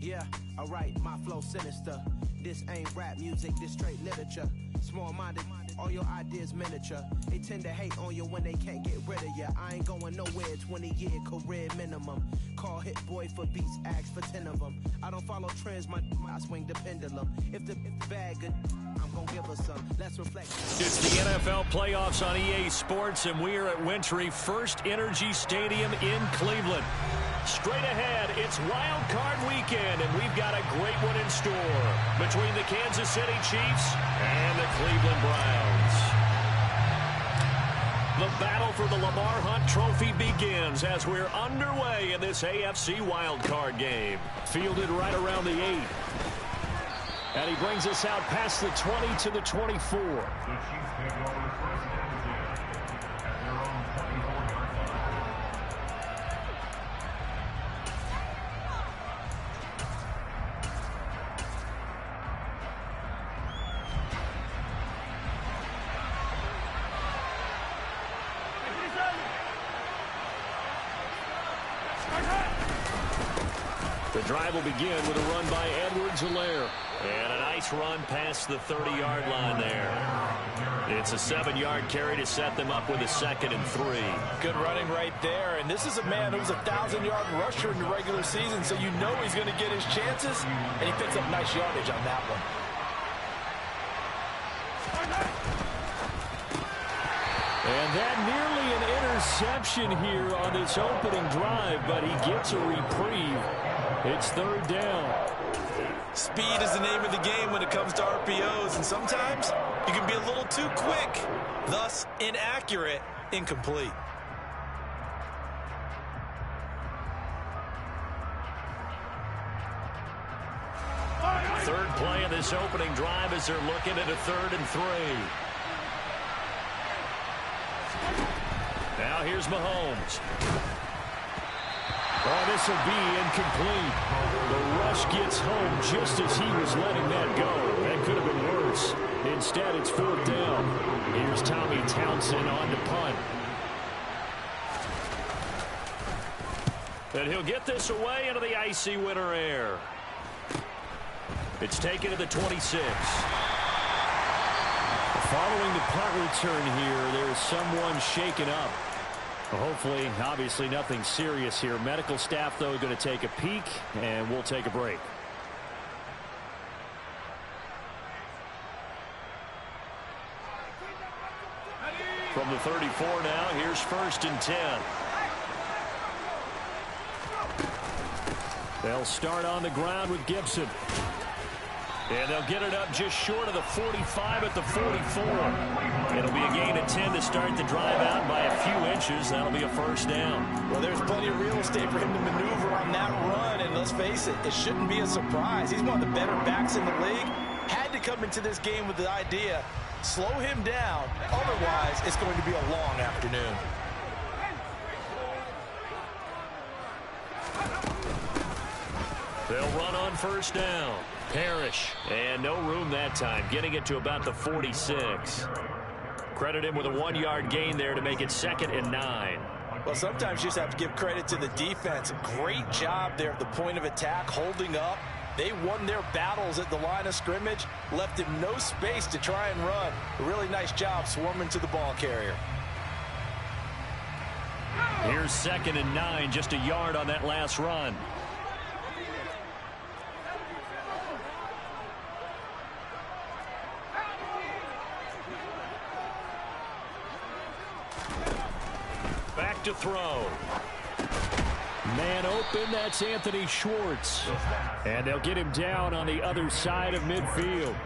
Yeah, alright, my flow sinister. This ain't rap music, this straight literature. Small-minded, all your ideas miniature. They tend to hate on you when they can't get rid of you. I ain't going nowhere, 20-year career minimum. Call Hit Boy for beats, ask for 10 of them. I don't follow trends, I swing the pendulum. If the bag good, I'm gonna give us some. Let's reflect. It's the NFL playoffs on EA Sports, and we are at Wintry First Energy Stadium in Cleveland. Straight ahead, it's Wild Card Weekend, and we've got a great one in store between the Kansas City Chiefs and the Cleveland Browns. The battle for the Lamar Hunt Trophy begins as we're underway in this AFC Wild Card game. Fielded right around the 8. And he brings us out past the 20 to the 24. The Chiefs take over first at their own 24-yard line. The drive will begin with a run by Edwards-Helaire. And a nice run past the 30-yard line there. It's a 7-yard carry to set them up with a 2nd and 3. Good running right there. And this is a man who's a 1,000-yard rusher in the regular season, so you know he's going to get his chances. And he picks up nice yardage on that one. And that nearly an interception here on this opening drive, but he gets a reprieve. It's 3rd down. Speed is the name of the game when it comes to RPOs, and sometimes you can be a little too quick, thus inaccurate, incomplete. Third play of this opening drive as they're looking at a 3rd and 3. Now here's Mahomes. Oh, this will be incomplete. The rush gets home just as he was letting that go. That could have been worse. Instead, it's 4th down. Here's Tommy Townsend on to punt. And he'll get this away into the icy winter air. It's taken to the 26. Following the punt return here, there's someone shaken up. Hopefully, obviously nothing serious here. Medical staff, though, going to take a peek, and we'll take a break. From the 34 now, here's 1st and 10. They'll start on the ground with Gibson. And they'll get it up just short of the 45 at the 44. It'll be a gain of 10 to start the drive out by a few inches. That'll be a 1st down. Well, there's plenty of real estate for him to maneuver on that run. And let's face it, it shouldn't be a surprise. He's one of the better backs in the league. Had to come into this game with the idea, slow him down. Otherwise, it's going to be a long afternoon. They'll run on 1st down. Parrish, and no room that time, getting it to about the 46. Credit him with a 1-yard gain there to make it 2nd and 9. Well, sometimes you just have to give credit to the defense. Great job there at the point of attack, holding up. They won their battles at the line of scrimmage, left him no space to try and run. A really nice job swarming to the ball carrier. Here's 2nd and 9, just a yard on that last run. Back to throw. Man open, that's Anthony Schwartz. And they'll get him down on the other side of midfield.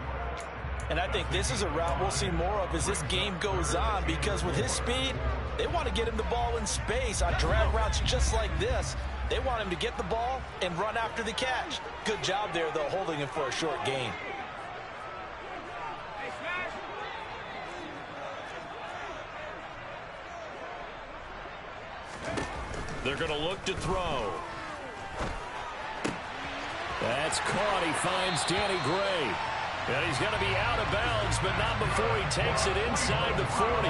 And I think this is a route we'll see more of as this game goes on, because with his speed, they want to get him the ball in space on drag routes just like this. They want him to get the ball and run after the catch. Good job there, though, holding him for a short gain. They're going to look to throw. That's caught. He finds Danny Gray. And he's going to be out of bounds, but not before he takes it inside the 40.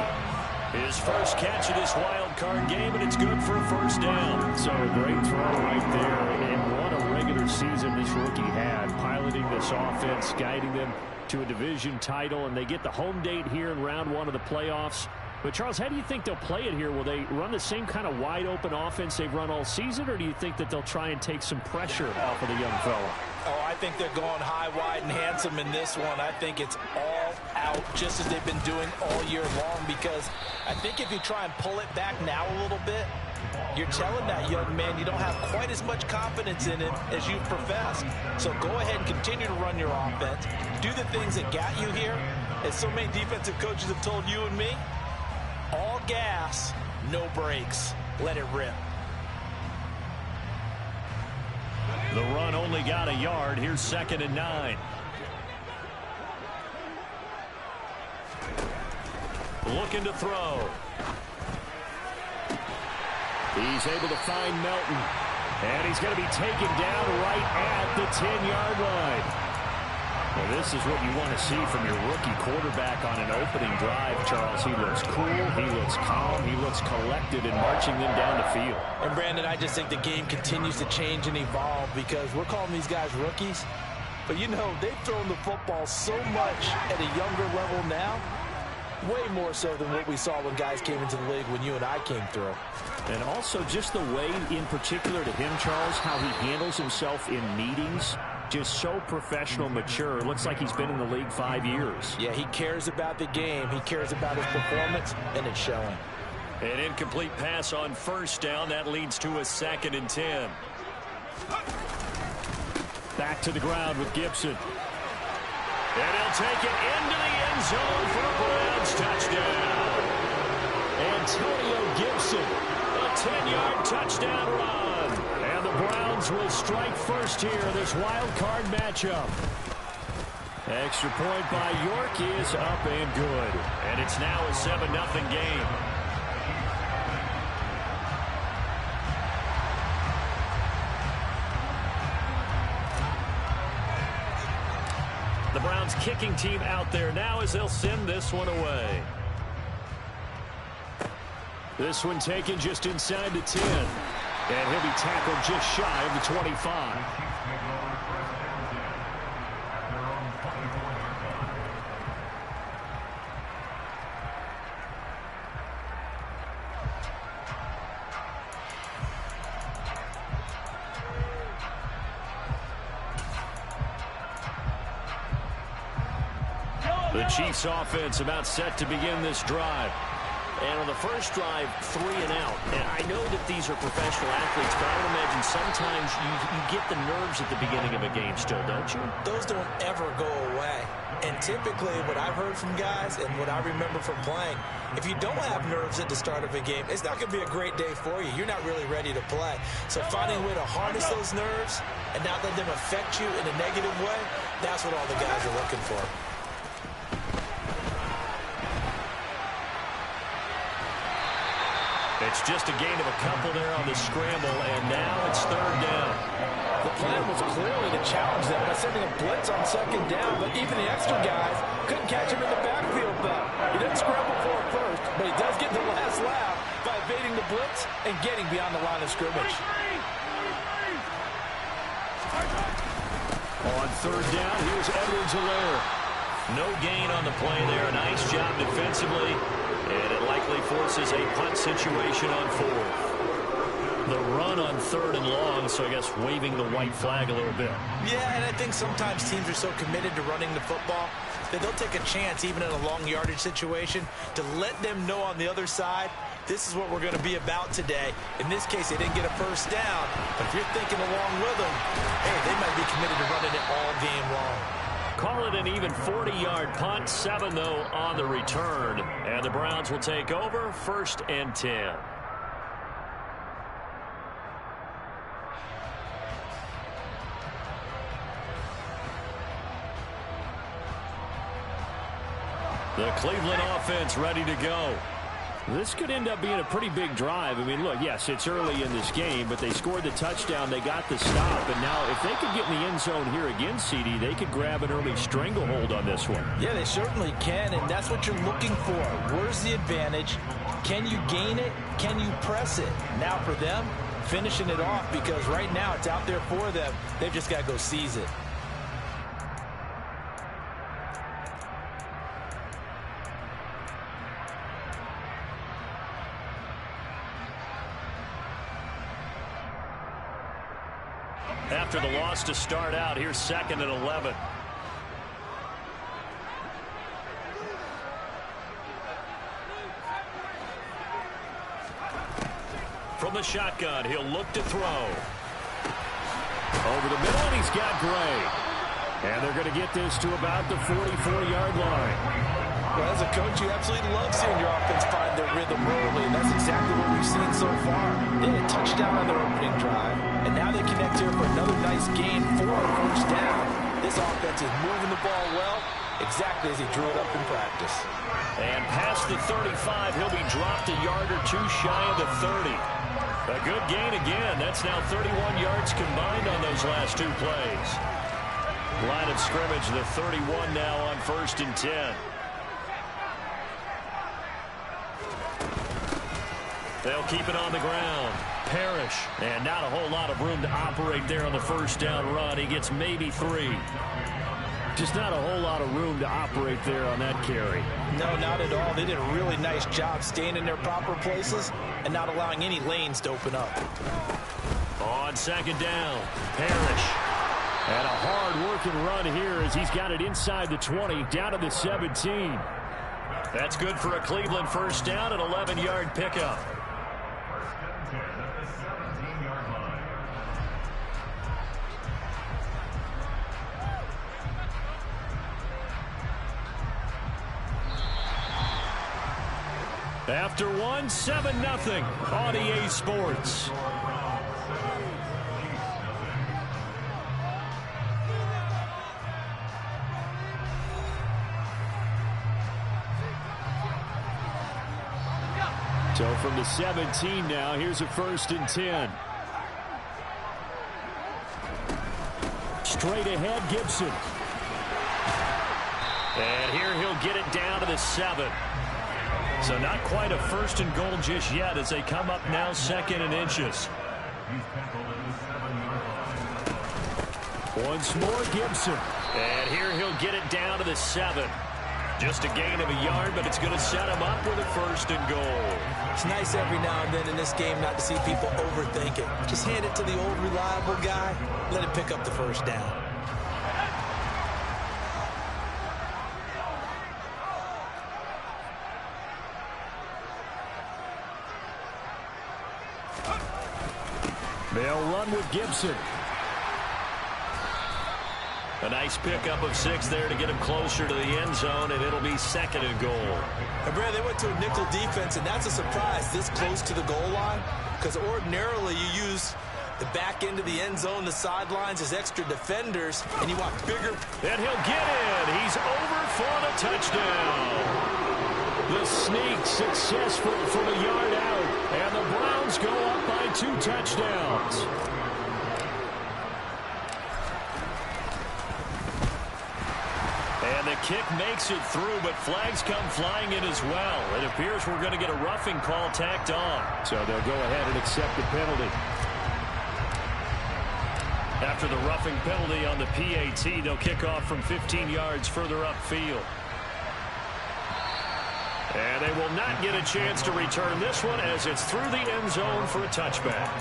His first catch of this wild card game, and it's good for a 1st down. So a great throw right there, and what a regular spectacular season this rookie had, piloting this offense, guiding them to a division title, and they get the home date here in round one of the playoffs. But, Charles, how do you think they'll play it here? Will they run the same kind of wide-open offense they've run all season, or do you think that they'll try and take some pressure off of the young fella? Oh, I think they're going high, wide, and handsome in this one. I think it's all out, just as they've been doing all year long, because I think if you try and pull it back now a little bit, you're telling that young man you don't have quite as much confidence in him as you've professed. So go ahead and continue to run your offense. Do the things that got you here. As so many defensive coaches have told you and me, all gas, no brakes. Let it rip. The run only got a yard. Here's 2nd and 9. Looking to throw. He's able to find Melton. And he's going to be taken down right at the 10-yard line. Well, this is what you want to see from your rookie quarterback on an opening drive, Charles. He looks cool, he looks calm, he looks collected in marching them down the field. And, Brandon, I just think the game continues to change and evolve because we're calling these guys rookies. But, you know, they've thrown the football so much at a younger level now, way more so than what we saw when guys came into the league when you and I came through. And also just the way, in particular to him, Charles, how he handles himself in meetings. Just so professional, mature. It looks like he's been in the league 5 years. Yeah, he cares about the game. He cares about his performance, and it's showing. An incomplete pass on 1st down. That leads to a 2nd and 10. Back to the ground with Gibson. And he'll take it into the end zone for a Browns touchdown. Antonio Gibson, a 10-yard touchdown run. And the Browns will strike first here in this wild card matchup. Extra point by York is up and good. And it's now a 7-0 game. The Browns kicking team out there now as they'll send this one away. This one taken just inside the 10. And he'll be tackled just shy of the 25. The Chiefs offense about set to begin this drive. And on the first drive, 3 and out. And I know that these are professional athletes, but I would imagine sometimes you get the nerves at the beginning of a game still, don't you? Those don't ever go away. And typically what I've heard from guys and what I remember from playing, if you don't have nerves at the start of a game, it's not going to be a great day for you. You're not really ready to play. So finding a way to harness those nerves and not let them affect you in a negative way, that's what all the guys are looking for. It's just a gain of a couple there on the scramble, and now it's 3rd down. The plan was clearly to challenge them by sending a blitz on 2nd down, but even the extra guys couldn't catch him in the backfield, though. He didn't scramble for it first, but he does get the last laugh by evading the blitz and getting beyond the line of scrimmage. On 3rd down, here's Edwards-Helaire. No gain on the play there. Nice job defensively. And it likely forces a punt situation on 4th. The run on 3rd and long, so I guess waving the white flag a little bit. Yeah, and I think sometimes teams are so committed to running the football that they'll take a chance, even in a long yardage situation, to let them know on the other side, this is what we're going to be about today. In this case, they didn't get a 1st down, but if you're thinking along with them, hey, they might be committed to running it all game long. Call it an even 40-yard punt, 7 though on the return. And the Browns will take over 1st and 10. The Cleveland offense ready to go. This could end up being a pretty big drive. I mean, look, yes, it's early in this game, but they scored the touchdown. They got the stop. And now if they could get in the end zone here again, CD, they could grab an early stranglehold on this one. Yeah, they certainly can, and that's what you're looking for. Where's the advantage? Can you gain it? Can you press it? Now for them, finishing it off, because right now it's out there for them. They've just got to go seize it. After the loss to start out, here's 2nd and 11. From the shotgun, he'll look to throw. Over the middle, and he's got Gray. And they're going to get this to about the 44-yard line. Well, as a coach, you absolutely love seeing your offense find their rhythm early, and that's exactly what we've seen so far. They had a touchdown on their opening drive, and now they connect here for another nice gain for a first down. This offense is moving the ball well, exactly as he drew it up in practice. And past the 35, he'll be dropped a yard or two shy of the 30. A good gain again. That's now 31 yards combined on those last two plays. Line of scrimmage, the 31 now on 1st and 10. They'll keep it on the ground. Parrish. And not a whole lot of room to operate there on the first down run. He gets maybe 3. Just not a whole lot of room to operate there on that carry. No, not at all. They did a really nice job staying in their proper places and not allowing any lanes to open up. On 2nd down, Parrish. And a hard-working run here as he's got it inside the 20, down to the 17. That's good for a Cleveland first down, an 11-yard pickup. After one, 7-0 on EA Sports. So from the 17 now, here's a 1st and 10. Straight ahead, Gibson. And here he'll get it down to the 7. So not quite a 1st and goal just yet as they come up now 2nd and inches. Once more, Gibson. And here he'll get it down to the 7. Just a gain of a yard, but it's going to set him up with a 1st and goal. It's nice every now and then in this game not to see people overthink it. Just hand it to the old reliable guy. Let him pick up the first down. They'll run with Gibson. A nice pickup of 6 there to get him closer to the end zone, and it'll be 2nd and goal. And Brad, they went to a nickel defense, and that's a surprise this close to the goal line, because ordinarily you use the back end of the end zone, the sidelines as extra defenders, and you want bigger. And he'll get in. He's over for the touchdown. The sneak successful from a yard out, and the Browns go up by 2 touchdowns. And the kick makes it through, but flags come flying in as well. It appears we're going to get a roughing call tacked on. So they'll go ahead and accept the penalty. After the roughing penalty on the PAT, they'll kick off from 15 yards further upfield. And they will not get a chance to return this one as it's through the end zone for a touchback.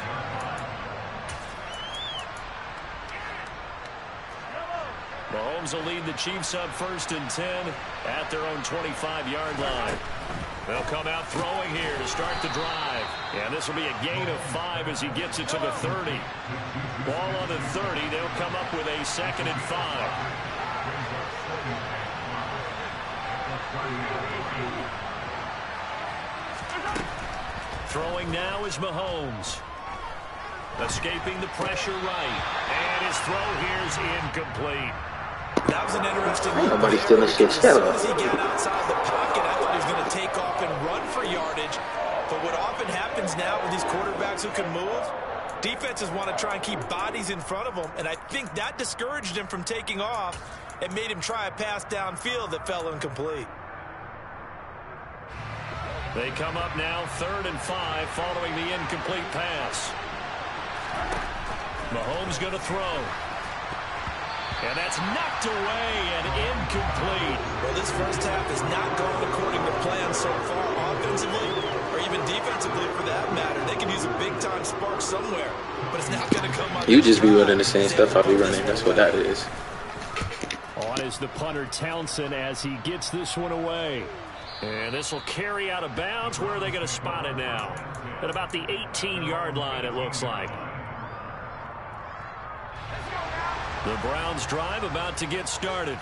Mahomes will lead the Chiefs up 1st and 10 at their own 25-yard line. They'll come out throwing here to start the drive. And this will be a gain of 5 as he gets it to the 30. Ball on the 30. They'll come up with a 2nd and 5. Throwing now is Mahomes. Escaping the pressure right. And his throw here is incomplete. That was an interesting move. Nobody's doing this shit. As soon as he got outside the pocket, I thought he was going to take off and run for yardage. But what often happens now with these quarterbacks who can move, defenses want to try and keep bodies in front of them. And I think that discouraged him from taking off and made him try a pass downfield that fell incomplete. They come up now 3rd and 5 following the incomplete pass. Mahomes going to throw. And that's knocked away and incomplete. Well, this first half is not going according to plan so far, offensively or even defensively for that matter. They can use a big-time spark somewhere, but it's not going to come out. You just be running the same stuff I be running. That's what that is. On is the punter Townsend as he gets this one away. And this will carry out of bounds. Where are they going to spot it now? At about the 18-yard line, it looks like. The Browns drive about to get started.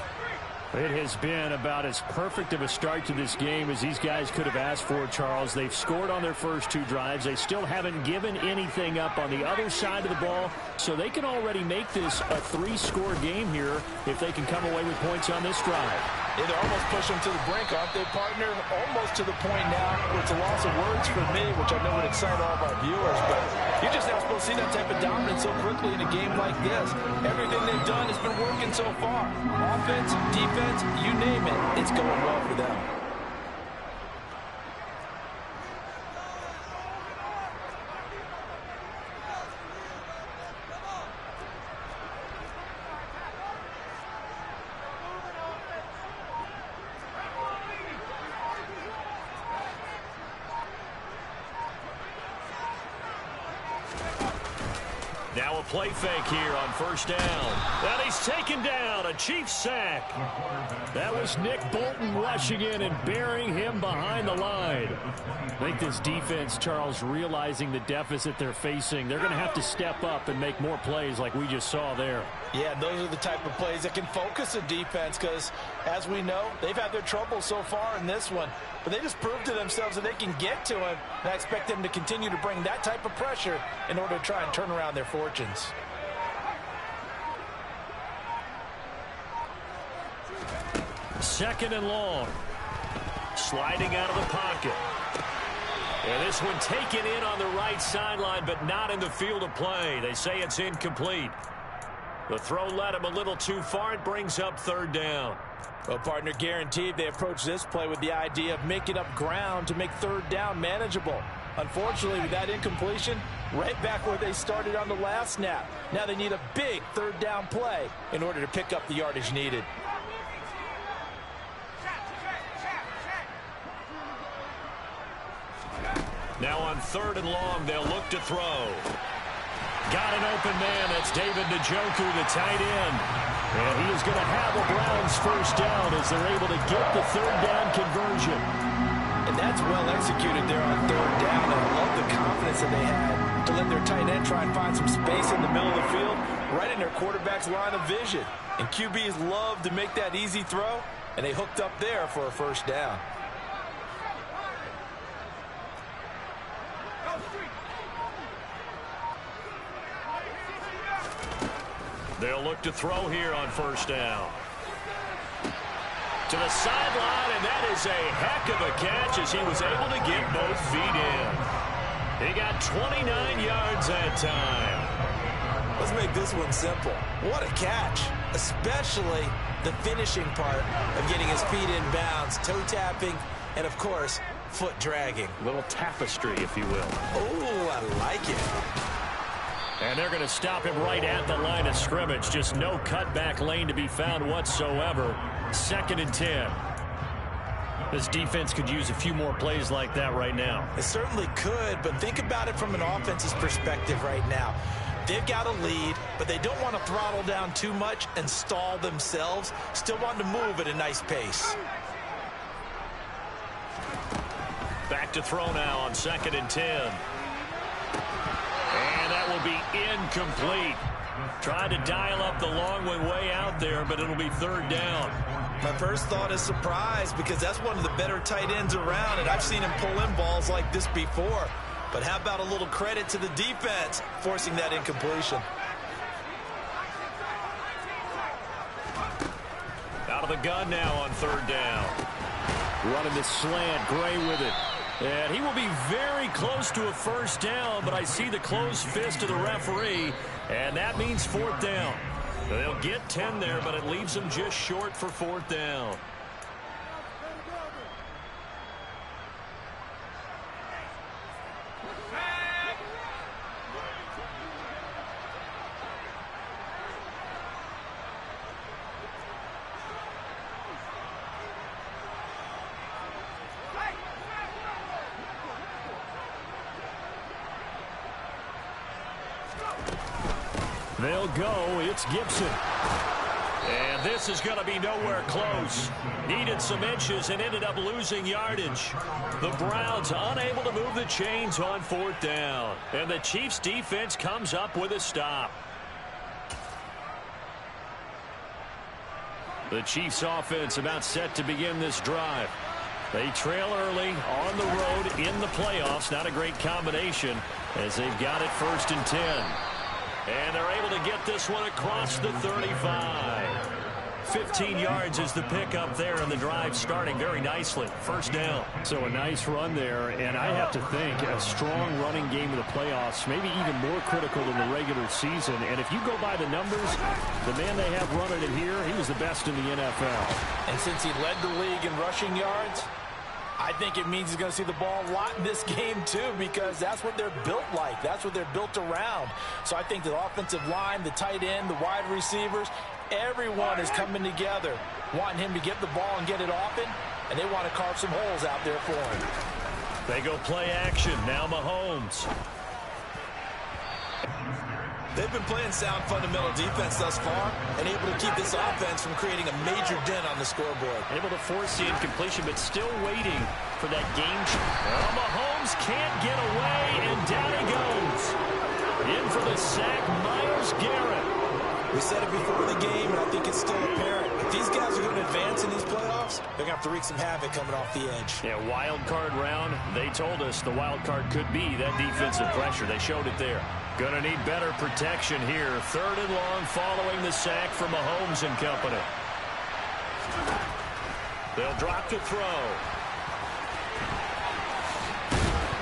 It has been about as perfect of a start to this game as these guys could have asked for, Charles. They've scored on their first two drives. They still haven't given anything up on the other side of the ball, so they can already make this a three-score game here if they can come away with points on this drive. Yeah, they're almost pushing them to the brink, aren't they, partner? Almost to the point now where it's a loss of words for me, which I know would excite all of our viewers, but you're just not supposed to see that type of dominance so quickly in a game like this. Everything they've done has been working so far. Offense, defense, you name it, it's going well for them. Now a play fake here on first down. And he's taken down, a Chiefs sack. That was Nick Bolton rushing in and burying him behind the line. I think this defense, Charles, realizing the deficit they're facing, they're going to have to step up and make more plays like we just saw there. Yeah, those are the type of plays that can focus a defense because, as we know, they've had their trouble so far in this one. But they just proved to themselves that they can get to him, and I expect them to continue to bring that type of pressure in order to try and turn around their fortunes. Second and long. Sliding out of the pocket. And this one taken in on the right sideline, but not in the field of play. They say it's incomplete. The throw led him a little too far. It brings up third down. Well, partner, guaranteed they approach this play with the idea of making up ground to make third down manageable. Unfortunately, with that incompletion, right back where they started on the last snap. Now they need a big third down play in order to pick up the yardage needed. Now on third and long, they'll look to throw. Got an open man. That's David Njoku, the tight end. And he is going to have a Browns first down as they're able to get the third down conversion. And that's well executed there on third down. And I love the confidence that they had to let their tight end try and find some space in the middle of the field, right in their quarterback's line of vision. And QBs love to make that easy throw, and they hooked up there for a first down. They'll look to throw here on first down. To the sideline, and that is a heck of a catch as he was able to get both feet in. He got 29 yards that time. Let's make this one simple. What a catch, especially the finishing part of getting his feet in bounds, toe tapping, and of course, foot dragging. Little tapestry, if you will. Oh, I like it. And they're going to stop him right at the line of scrimmage. Just no cutback lane to be found whatsoever. Second and 10. This defense could use a few more plays like that right now. It certainly could, but think about it from an offense's perspective right now. They've got a lead, but they don't want to throttle down too much and stall themselves. Still want to move at a nice pace. Back to throw now on second and 10. And that will be incomplete. Tried to dial up the long one way out there, but it'll be third down. My first thought is surprise because that's one of the better tight ends around, and I've seen him pull in balls like this before. But how about a little credit to the defense forcing that incompletion? Out of the gun now on third down. Running the slant, Gray with it. And he will be very close to a first down, but I see the closed fist of the referee, and that means fourth down. They'll get 10 there, but it leaves them just short for fourth down. They'll go. It's Gibson. And this is going to be nowhere close. Needed some inches and ended up losing yardage. The Browns unable to move the chains on 4th down. And the Chiefs defense comes up with a stop. The Chiefs offense about set to begin this drive. They trail early on the road in the playoffs. Not a great combination as they've got it 1st and 10. And they're able to get this one across the 35. 15 yards is the pickup there, and the drive starting very nicely. 1st down. So a nice run there, and I have to think a strong running game in the playoffs, maybe even more critical than the regular season. And if you go by the numbers, the man they have running it here, he was the best in the NFL. And since he led the league in rushing yards, I think it means he's going to see the ball a lot in this game, too, because that's what they're built like. That's what they're built around. So I think the offensive line, the tight end, the wide receivers, everyone is coming together, wanting him to get the ball and get it often, and they want to carve some holes out there for him. They go play action. Now Mahomes. They've been playing sound fundamental defense thus far and able to keep this offense from creating a major dent on the scoreboard. Able to force the incompletion, but still waiting for that game. Well, Mahomes can't get away, and down he goes. In for the sack, Myles Garrett. We said it before the game, and I think it's still apparent. If these guys are going to advance in these playoffs, they're going to have to wreak some havoc coming off the edge. Yeah, wild card round. They told us the wild card could be that defensive pressure. They showed it there. Going to need better protection here. 3rd and long following the sack from Mahomes and company. They'll drop to throw.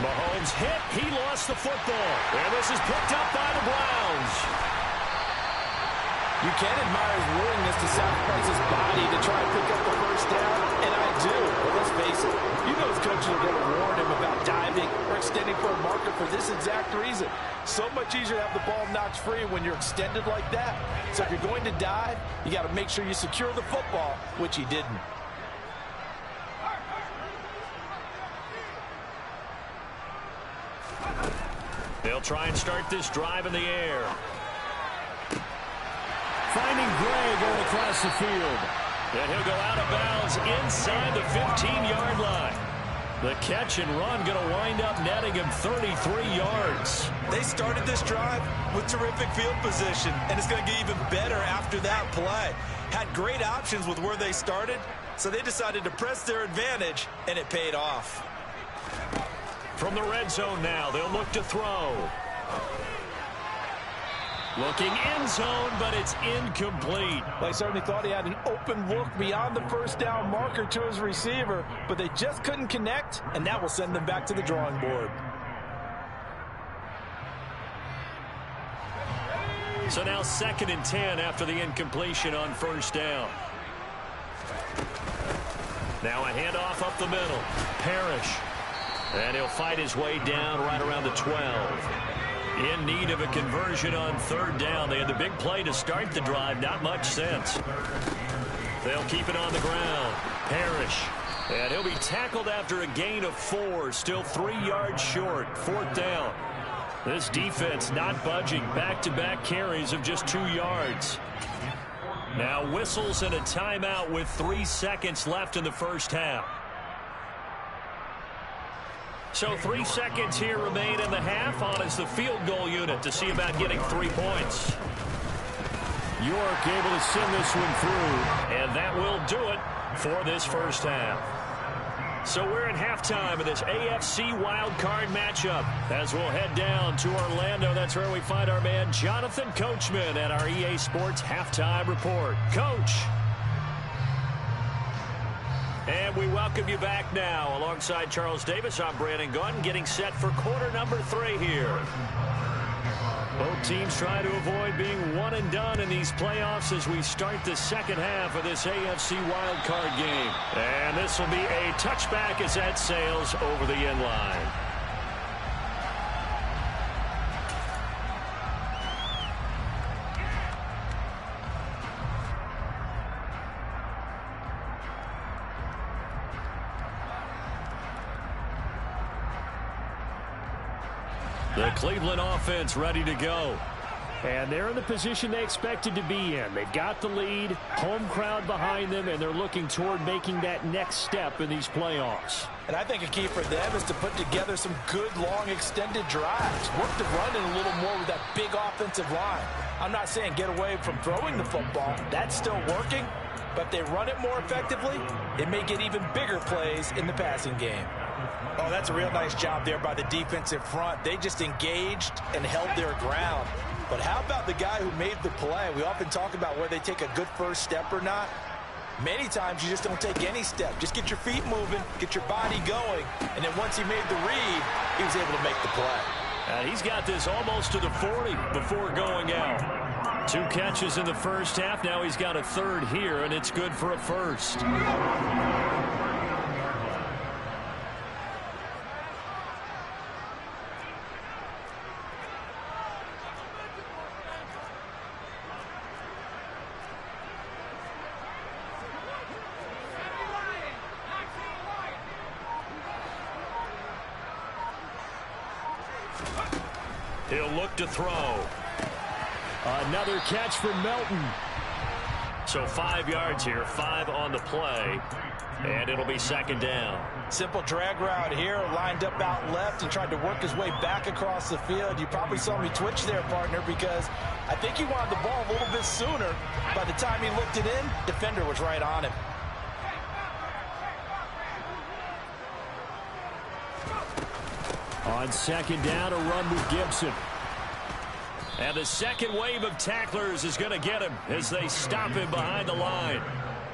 Mahomes hit. He lost the football. And this is picked up by the Browns. You can admire his willingness to sacrifice his body to try and pick up the 1st down, and I do. But let's face it, you know his coaches are going to warn him about diving or extending for a marker for this exact reason. So much easier to have the ball knocked free when you're extended like that. So if you're going to dive, you got to make sure you secure the football, which he didn't. They'll try and start this drive in the air. Finding Gray going across the field. And he'll go out of bounds inside the 15-yard line. The catch and run going to wind up netting him 33 yards. They started this drive with terrific field position, and it's going to get even better after that play. Had great options with where they started, so they decided to press their advantage, and it paid off. From the red zone now, they'll look to throw. Looking end zone, but it's incomplete. They certainly thought he had an open look beyond the 1st down marker to his receiver, but they just couldn't connect, and that will send them back to the drawing board. So now 2nd and 10 after the incompletion on 1st down. Now a handoff up the middle. Parrish. And he'll fight his way down right around the 12. In need of a conversion on 3rd down. They had the big play to start the drive. Not much sense. They'll keep it on the ground. Parrish. And he'll be tackled after a gain of 4. Still 3 yards short. 4th down. This defense not budging. Back-to-back carries of just 2 yards. Now whistles and a timeout with 3 seconds left in the 1st half. So 3 seconds here remain in the half on as the field goal unit to see about getting 3 points. York able to send this one through. And that will do it for this 1st half. So we're in halftime of this AFC wildcard matchup. As we'll head down to Orlando, that's where we find our man Jonathan Coachman at our EA Sports Halftime Report. Coach. And we welcome you back now. Alongside Charles Davis, I'm Brandon Gunn, getting set for quarter number 3 here. Both teams try to avoid being one and done in these playoffs as we start the 2nd half of this AFC wildcard game. And this will be a touchback as that sails over the end line. The Cleveland offense ready to go. And they're in the position they expected to be in. They've got the lead, home crowd behind them, and they're looking toward making that next step in these playoffs. And I think a key for them is to put together some good, long, extended drives. Work the run in a little more with that big offensive line. I'm not saying get away from throwing the football. That's still working. But if they run it more effectively, it may get even bigger plays in the passing game. Oh, that's a real nice job there by the defensive front. They just engaged and held their ground. But how about the guy who made the play? We often talk about whether they take a good first step or not. Many times you just don't take any step. Just get your feet moving, get your body going, and then once he made the read, he was able to make the play. And he's got this almost to the 40 before going out. 2 catches in the first half. Now he's got a third here, and it's good for a first. He'll look to throw. Another catch for Melton. So 5 yards here, 5 on the play, and it'll be second down. Simple drag route here, lined up out left and tried to work his way back across the field. You probably saw me twitch there, partner, because I think he wanted the ball a little bit sooner. By the time he looked it in, defender was right on him. On second down, a run with Gibson. And the second wave of tacklers is going to get him as they stop him behind the line.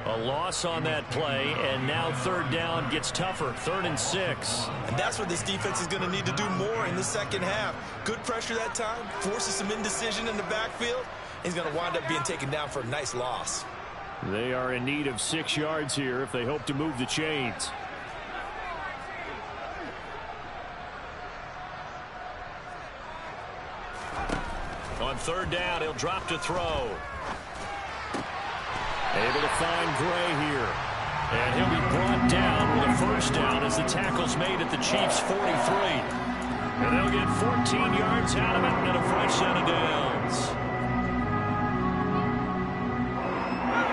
A loss on that play, and now third down gets tougher, 3rd and 6. And that's what this defense is going to need to do more in the second half. Good pressure that time, forces some indecision in the backfield. He's going to wind up being taken down for a nice loss. They are in need of 6 yards here if they hope to move the chains. On third down, he'll drop to throw. Able to find Gray here. And he'll be brought down with a first down as the tackle's made at the Chiefs' 43. And they'll get 14 yards out of it and a fresh set of downs.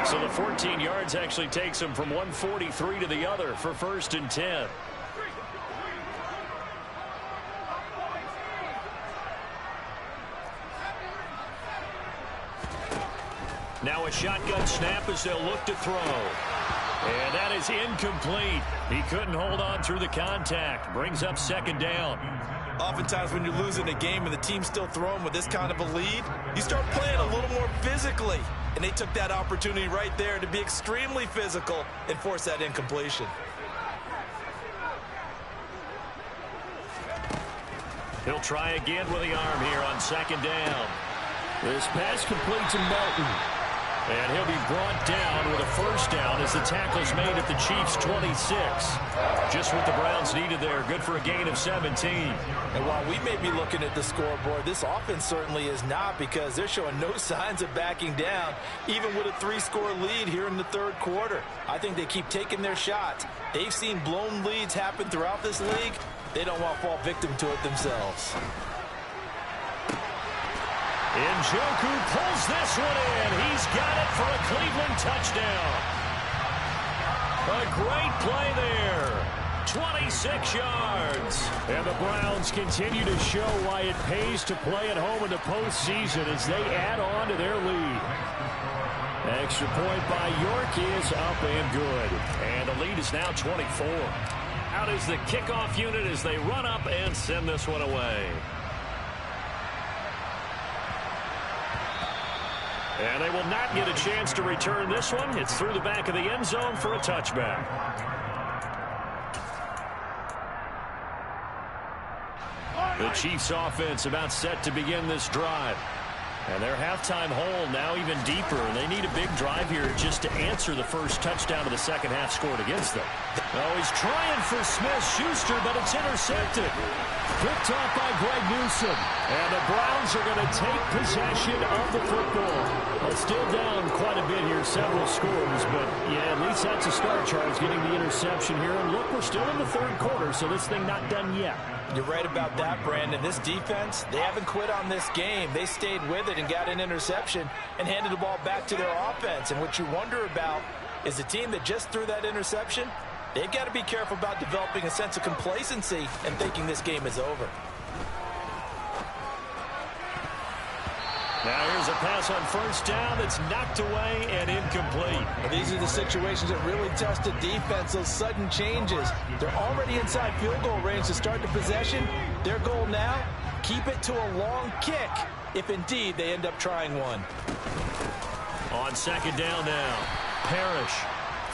So the 14 yards actually takes them from 143 to the other for 1st and 10. Now a shotgun snap as they'll look to throw. And that is incomplete. He couldn't hold on through the contact. Brings up second down. Oftentimes when you're losing a game and the team's still throwing with this kind of a lead, you start playing a little more physically. And they took that opportunity right there to be extremely physical and force that incompletion. He'll try again with the arm here on second down. This pass complete to Melton. And he'll be brought down with a first down as the tackle's made at the Chiefs' 26. Just what the Browns needed there. Good for a gain of 17. And while we may be looking at the scoreboard, this offense certainly is not, because they're showing no signs of backing down, even with a 3-score lead here in the third quarter. I think they keep taking their shots. They've seen blown leads happen throughout this league. They don't want to fall victim to it themselves. Njoku pulls this one in. He's got it for a Cleveland touchdown. A great play there. 26 yards. And the Browns continue to show why it pays to play at home in the postseason as they add on to their lead. Extra point by York is up and good. And the lead is now 24. Out is the kickoff unit as they run up and send this one away. And they will not get a chance to return this one. It's through the back of the end zone for a touchback. The Chiefs offense about set to begin this drive. And their halftime hole now even deeper. They need a big drive here just to answer the first touchdown of the second half scored against them. Oh, he's trying for Smith-Schuster, but it's intercepted. Picked off by Greg Newsome. And the Browns are going to take possession of the football. Well, still down quite a bit here, several scores. But, yeah, at least that's a start, Charles, getting the interception here. And look, we're still in the third quarter, so this thing not done yet. You're right about that, Brandon. This defense, they haven't quit on this game. They stayed with it and got an interception and handed the ball back to their offense. And what you wonder about is the team that just threw that interception, they've got to be careful about developing a sense of complacency and thinking this game is over. Now here's a pass on first down that's knocked away and incomplete. These are the situations that really test the defense, those sudden changes. They're already inside field goal range to start the possession. Their goal now, keep it to a long kick, if indeed they end up trying one. On second down now, Parrish.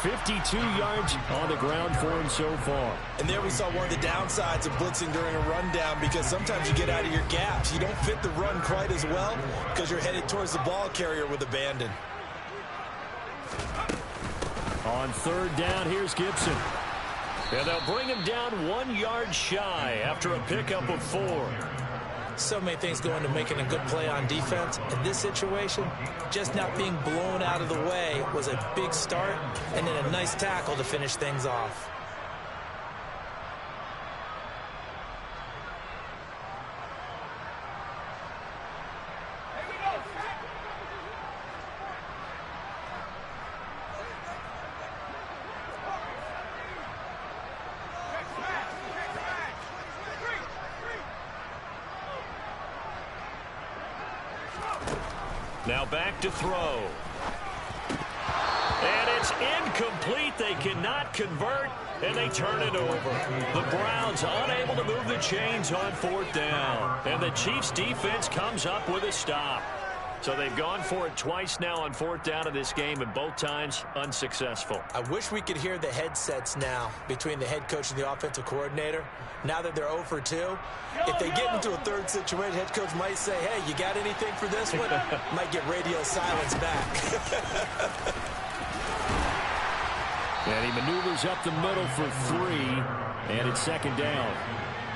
52 yards on the ground for him so far. And there we saw one of the downsides of blitzing during a rundown, because sometimes you get out of your gaps. You don't fit the run quite as well because you're headed towards the ball carrier with abandon. On third down, here's Gibson. And they'll bring him down 1 yard shy after a pickup of 4. So many things go into making a good play on defense. In this situation, just not being blown out of the way was a big start, and then a nice tackle to finish things off. Now back to throw. And it's incomplete. They cannot convert, and they turn it over. The Browns unable to move the chains on fourth down. And the Chiefs' defense comes up with a stop. So they've gone for it twice now on fourth down in this game, and both times unsuccessful. I wish we could hear the headsets now between the head coach and the offensive coordinator. Now that they're 0 for 2, if they get into a third situation, head coach might say, hey, you got anything for this one? Might get radio silence back. And he maneuvers up the middle for 3, and it's second down.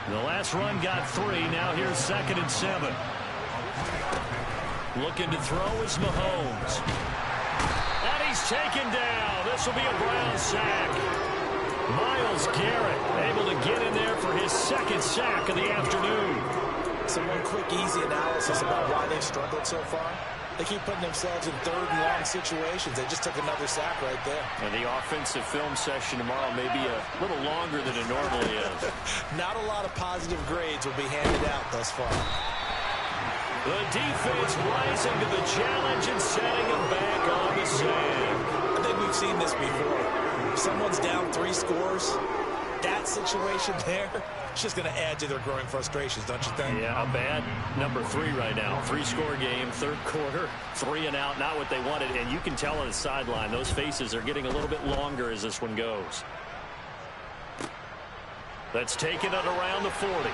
The last run got 3. Now here's 2nd and 7. Looking to throw is Mahomes. And he's taken down. This will be a Brown sack. Myles Garrett able to get in there for his 2nd sack of the afternoon. So one quick, easy analysis about why they've struggled so far. They keep putting themselves in third and long situations. They just took another sack right there. And the offensive film session tomorrow may be a little longer than it normally is. Not a lot of positive grades will be handed out thus far. The defense rising to the challenge and setting them back on the sand. I think we've seen this before. If someone's down 3 scores, that situation there, it's just going to add to their growing frustrations, don't you think? Yeah, a bad number 3 right now. 3-score game, third quarter, 3 and out, not what they wanted. And you can tell on the sideline, those faces are getting a little bit longer as this one goes. Let's take it at around the 40.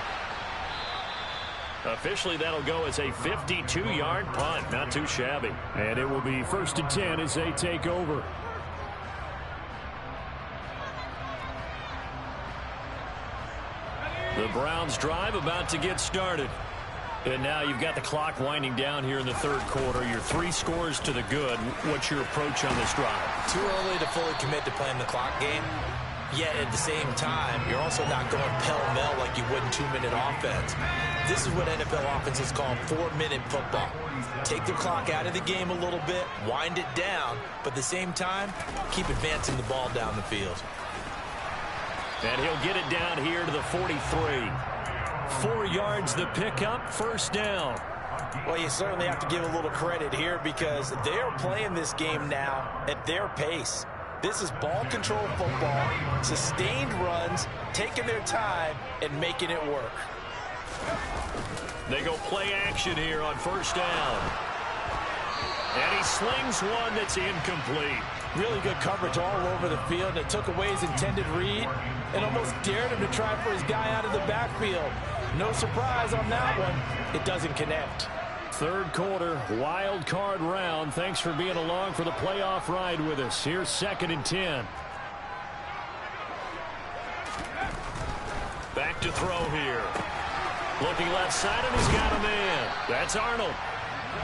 Officially, that'll go as a 52-yard punt. Not too shabby. And it will be 1st and 10 as they take over. The Browns drive about to get started. And now you've got the clock winding down here in the third quarter. Your 3 scores to the good. What's your approach on this drive? Too early to fully commit to playing the clock game. Yet at the same time, you're also not going pell-mell like you would in 2-minute offense. This is what NFL offenses call 4-minute football. Take the clock out of the game a little bit, wind it down, but at the same time, keep advancing the ball down the field. And he'll get it down here to the 43. 4 yards the pickup, first down. Well, you certainly have to give a little credit here because they're playing this game now at their pace. This is ball control football, sustained runs, taking their time, and making it work. They go play action here on first down. And he slings one that's incomplete. Really good coverage all over the field. And it took away his intended read and almost dared him to try for his guy out of the backfield. No surprise on that one. It doesn't connect. Third quarter, wild card round. Thanks for being along for the playoff ride with us. Here's 2nd and 10. Back to throw here. Looking left side, and he's got a man. That's Arnold.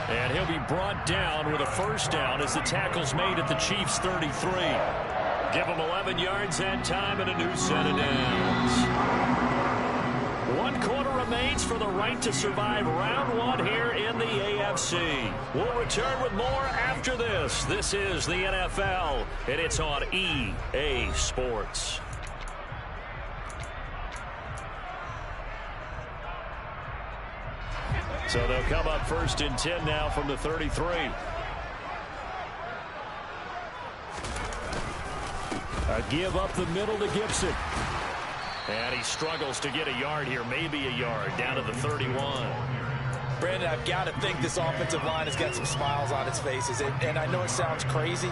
And he'll be brought down with a first down as the tackle's made at the Chiefs' 33. Give him 11 yards that time and a new set of downs. 1 remains for the right to survive round one here in the AFC. We'll return with more after this. This is the NFL, and it's on EA Sports. So they'll come up 1st and 10 now from the 33. A give up the middle to Gibson. And he struggles to get a yard here, maybe a yard, down to the 31. Brandon, I've got to think this offensive line has got some smiles on its faces. And I know it sounds crazy,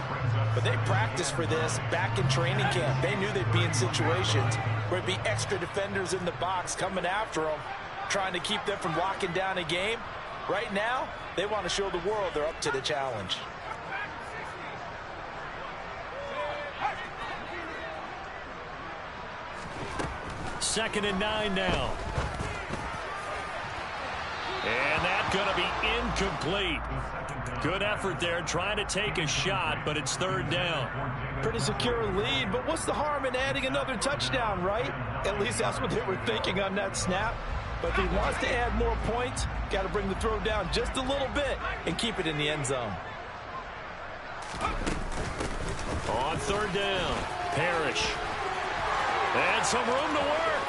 but they practiced for this back in training camp. They knew they'd be in situations where it'd be extra defenders in the box coming after them, trying to keep them from locking down a game. Right now, they want to show the world they're up to the challenge. Second and 9 now. And that's going to be incomplete. Good effort there trying to take a shot, but it's 3rd down. Pretty secure lead, but what's the harm in adding another touchdown, right? At least that's what they were thinking on that snap. But if he wants to add more points, got to bring the throw down just a little bit and keep it in the end zone. On 3rd down, Parrish. And some room to work.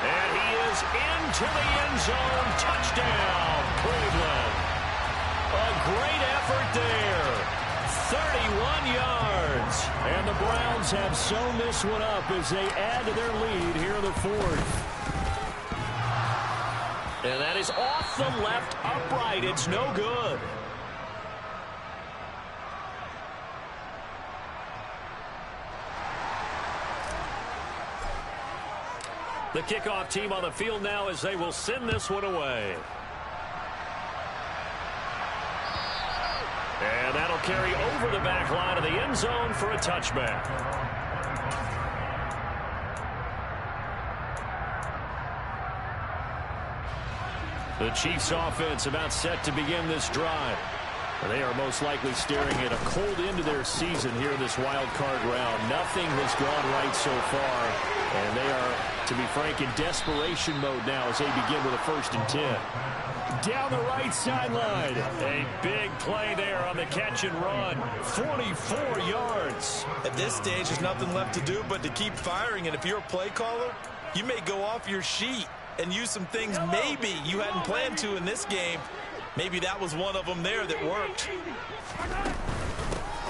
And he is into the end zone. Touchdown, Cleveland. A great effort there. 31 yards. And the Browns have sewn this one up as they add to their lead here in the 4th. And that is off the left upright. It's no good. The kickoff team on the field now as they will send this one away. And that'll carry over the back line of the end zone for a touchback. The Chiefs offense about set to begin this drive. They are most likely staring at a cold end of their season here in this wild card round. Nothing has gone right so far, and they are, to be frank, in desperation mode now as they begin with a 1st and 10. Down the right sideline. A big play there on the catch and run. 44 yards. At this stage, there's nothing left to do but to keep firing, and if you're a play caller, you may go off your sheet and use some things maybe you hadn't planned to in this game. Maybe that was one of them there that worked.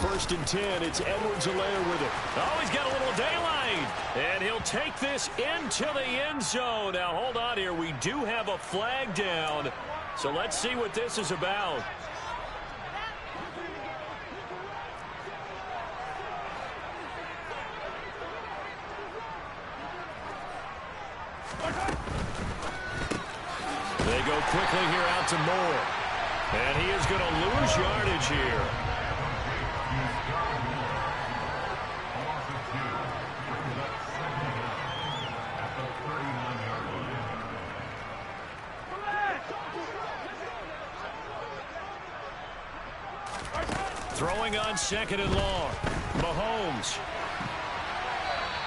1st and 10. It's Edwards-Helaire with it. Oh, he's got a little daylight. And he'll take this into the end zone. Now, hold on here. We do have a flag down. So let's see what this is about. They go quickly here out to Moore. And he is going to lose yardage here. Throwing on 2nd and long. Mahomes.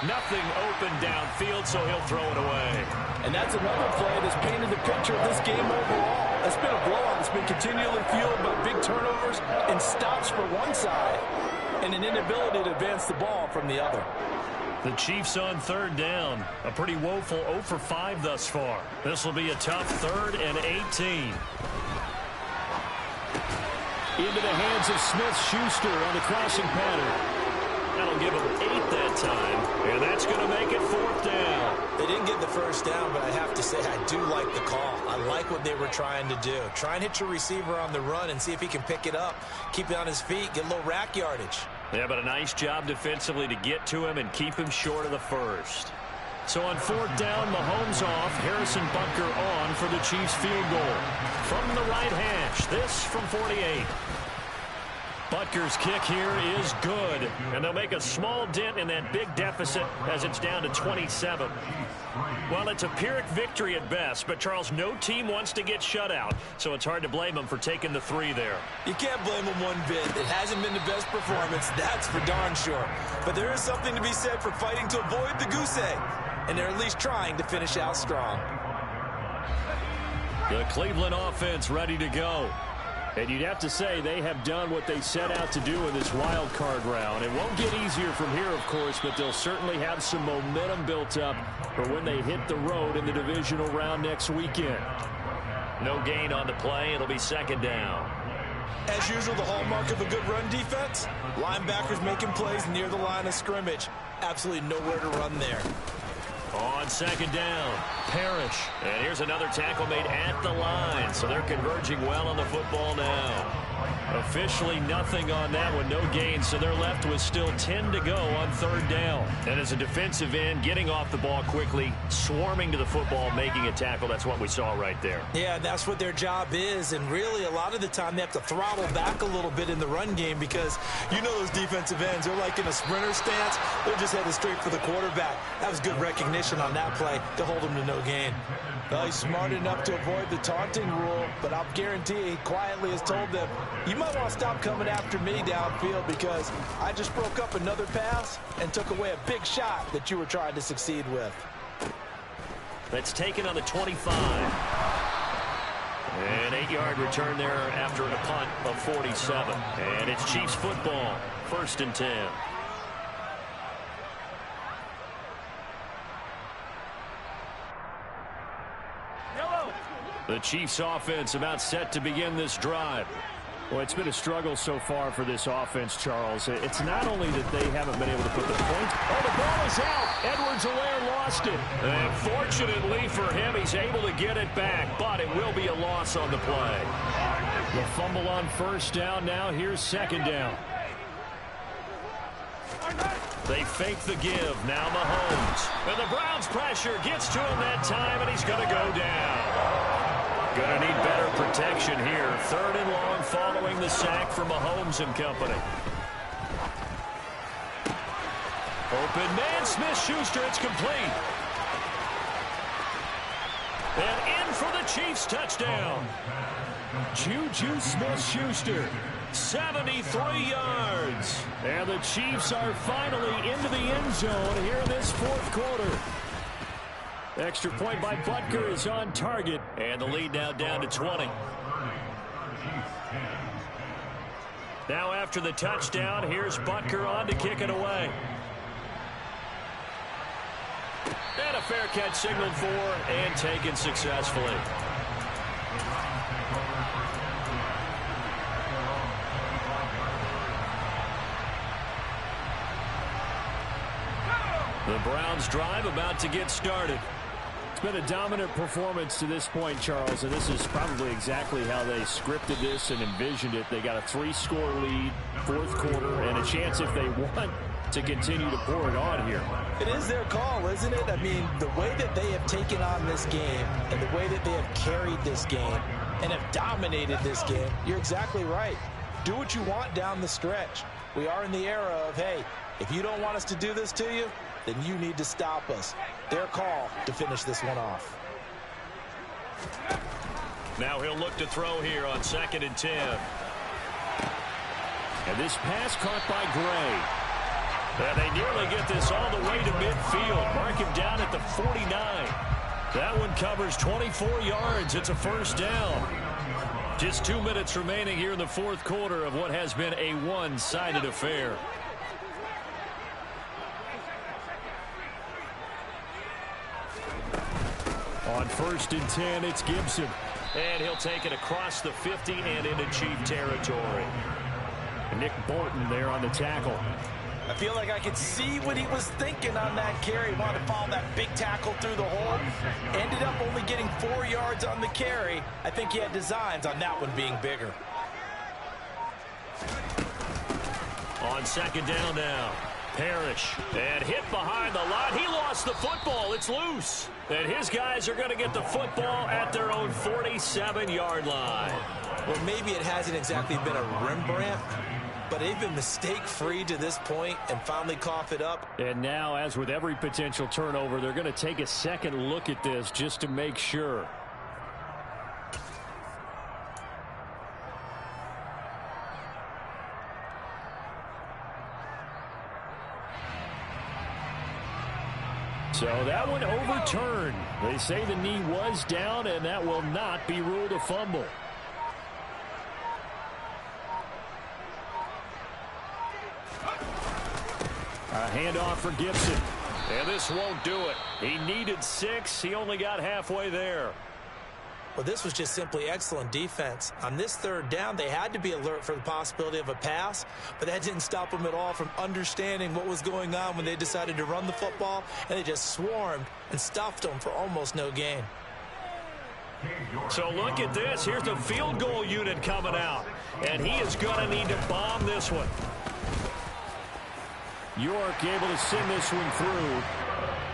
Nothing open downfield, so he'll throw it away. And that's another play that's painted the picture of this game overall. It's been a blowout. It's been continually fueled by big turnovers and stops for one side and an inability to advance the ball from the other. The Chiefs on 3rd down. A pretty woeful 0 for 5 thus far. This will be a tough 3rd and 18. Into the hands of Smith-Schuster on the crossing pattern. That'll give them 8 that time, and that's going to make it 4th down. They didn't get the 1st down, but I have to say I do like the call. I like what they were trying to do. Try and hit your receiver on the run and see if he can pick it up, keep it on his feet, get a little rack yardage. Yeah, but a nice job defensively to get to him and keep him short of the 1st. So on 4th down, Mahomes off, Harrison Butker on for the Chiefs field goal. From the right hash, this from 48. Butker's kick here is good, and they'll make a small dent in that big deficit as it's down to 27. Well, it's a Pyrrhic victory at best, but, Charles, no team wants to get shut out, so it's hard to blame them for taking the 3 there. You can't blame them one bit. It hasn't been the best performance, that's for darn sure. But there is something to be said for fighting to avoid the goose egg, and they're at least trying to finish out strong. The Cleveland offense ready to go. And you'd have to say they have done what they set out to do in this wild card round. It won't get easier from here, of course, but they'll certainly have some momentum built up for when they hit the road in the divisional round next weekend. No gain on the play. It'll be second down. As usual, the hallmark of a good run defense, linebackers making plays near the line of scrimmage. Absolutely nowhere to run there. On second down, Parrish. And here's another tackle made at the line, so they're converging well on the football now. Officially nothing on that one, no gain, so they're left with still 10 to go on third down. And as a defensive end, getting off the ball quickly, swarming to the football, making a tackle, that's what we saw right there. Yeah, that's what their job is, and really a lot of the time they have to throttle back a little bit in the run game because you know those defensive ends, they're like in a sprinter stance, they're just headed straight for the quarterback. That was good recognition on that play to hold him to no gain. Well, he's smart enough to avoid the taunting rule, but I'll guarantee he quietly has told them, you might want to stop coming after me downfield because I just broke up another pass and took away a big shot that you were trying to succeed with. That's taken on the 25. An 8-yard return there after a punt of 47. And it's Chiefs football, 1st and 10. The Chiefs offense about set to begin this drive. Well, it's been a struggle so far for this offense, Charles. It's not only that they haven't been able to put the point. Oh, the ball is out. Edwards-Helaire lost it. And fortunately for him, he's able to get it back, but it will be a loss on the play. The fumble on first down. Now here's second down. They fake the give. Now Mahomes. And the Browns pressure gets to him that time, and he's going to go down. Going to need better protection here. 3rd and long following the sack from Mahomes and company. Open man, Smith-Schuster. It's complete. And in for the Chiefs touchdown. Juju Smith-Schuster. 73 yards. And the Chiefs are finally into the end zone here in this 4th quarter. Extra point by Butker is on target. And the lead now down to 20. Now after the touchdown, here's Butker on to kick it away. And a fair catch signaled for and taken successfully. The Browns drive about to get started. It's been a dominant performance to this point, Charles, and this is probably exactly how they scripted this and envisioned it. They got a 3-score lead, 4th quarter, and a chance if they want to continue to pour it on here. It is their call, isn't it? I mean, the way that they have taken on this game and the way that they have carried this game and have dominated this game, you're exactly right. Do what you want down the stretch. We are in the era of, hey, if you don't want us to do this to you, then you need to stop us. Their call to finish this one off. Now he'll look to throw here on 2nd and 10. And this pass caught by Gray. And they nearly get this all the way to midfield. Mark him down at the 49. That one covers 24 yards. It's a 1st down. Just 2 minutes remaining here in the 4th quarter of what has been a one-sided affair. On 1st and 10, it's Gibson. And he'll take it across the 50 and into Chief territory. Nick Bolton there on the tackle. I feel like I could see what he was thinking on that carry. He wanted to follow that big tackle through the hole. Ended up only getting 4 yards on the carry. I think he had designs on that one being bigger. On 2nd down now. Parrish. And hit behind the line. He lost the football. It's loose. And his guys are going to get the football at their own 47-yard line. Well, maybe it hasn't exactly been a Rembrandt, but they've been mistake-free to this point and finally cough it up. And now, as with every potential turnover, they're going to take a second look at this just to make sure. So that one overturned. They say the knee was down, and that will not be ruled a fumble. A handoff for Gibson. And this won't do it. He needed 6. He only got halfway there. Well, this was just simply excellent defense. On this third down, they had to be alert for the possibility of a pass, but that didn't stop them at all from understanding what was going on when they decided to run the football, and they just swarmed and stuffed them for almost no gain. So look at this. Here's the field goal unit coming out, and he is going to need to bomb this one. York able to send this one through.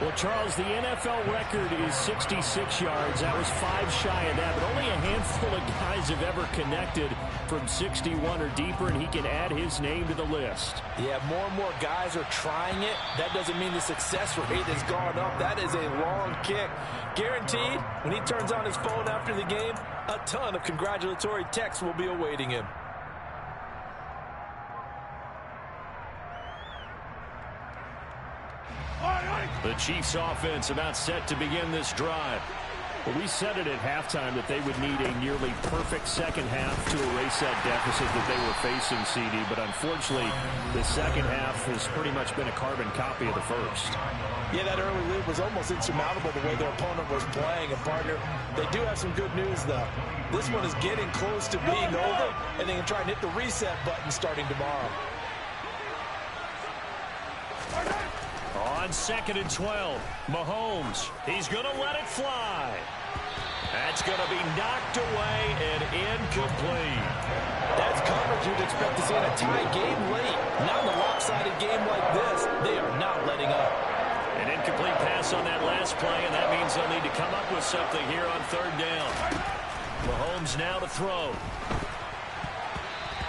Well, Charles, the NFL record is 66 yards. That was 5 shy of that, but only a handful of guys have ever connected from 61 or deeper, and he can add his name to the list. Yeah, more and more guys are trying it. That doesn't mean the success rate has gone up. That is a long kick. Guaranteed, when he turns on his phone after the game, a ton of congratulatory texts will be awaiting him. The Chiefs offense about set to begin this drive. Well, we said it at halftime that they would need a nearly perfect second half to erase that deficit that they were facing, CD. But unfortunately, the second half has pretty much been a carbon copy of the first. Yeah, that early lead was almost insurmountable the way their opponent was playing. And, partner, they do have some good news, though. This one is getting close to being over, and they can try and hit the reset button starting tomorrow. On 2nd and 12, Mahomes, he's going to let it fly. That's going to be knocked away and incomplete. That's coverage you'd expect to see in a tie game late. Not in a lopsided game like this. They are not letting up. An incomplete pass on that last play, and that means they'll need to come up with something here on 3rd down. Mahomes now to throw.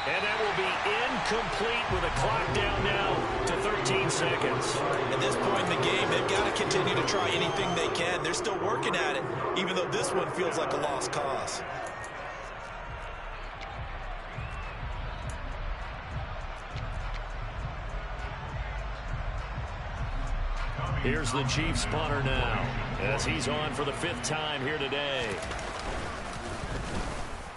And that will be incomplete with a clock down now to 13 seconds. At this point in the game, they've got to continue to try anything they can. They're still working at it, even though this one feels like a lost cause. Here's the Chiefs punter now, as he's on for the 5th time here today.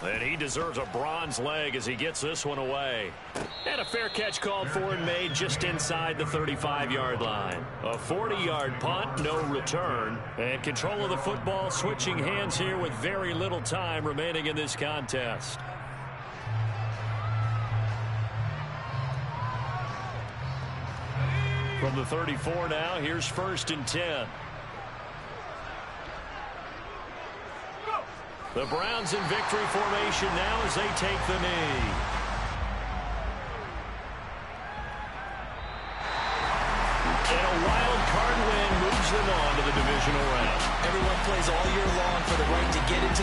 And he deserves a bronze leg as he gets this one away. And a fair catch called for and made just inside the 35-yard line. A 40-yard punt, no return. And control of the football switching hands here with very little time remaining in this contest. From the 34 now, here's 1st and 10. The Browns in victory formation now as they take the knee. And a wild card win moves them on to the divisional round. Everyone plays all year long for the right to get into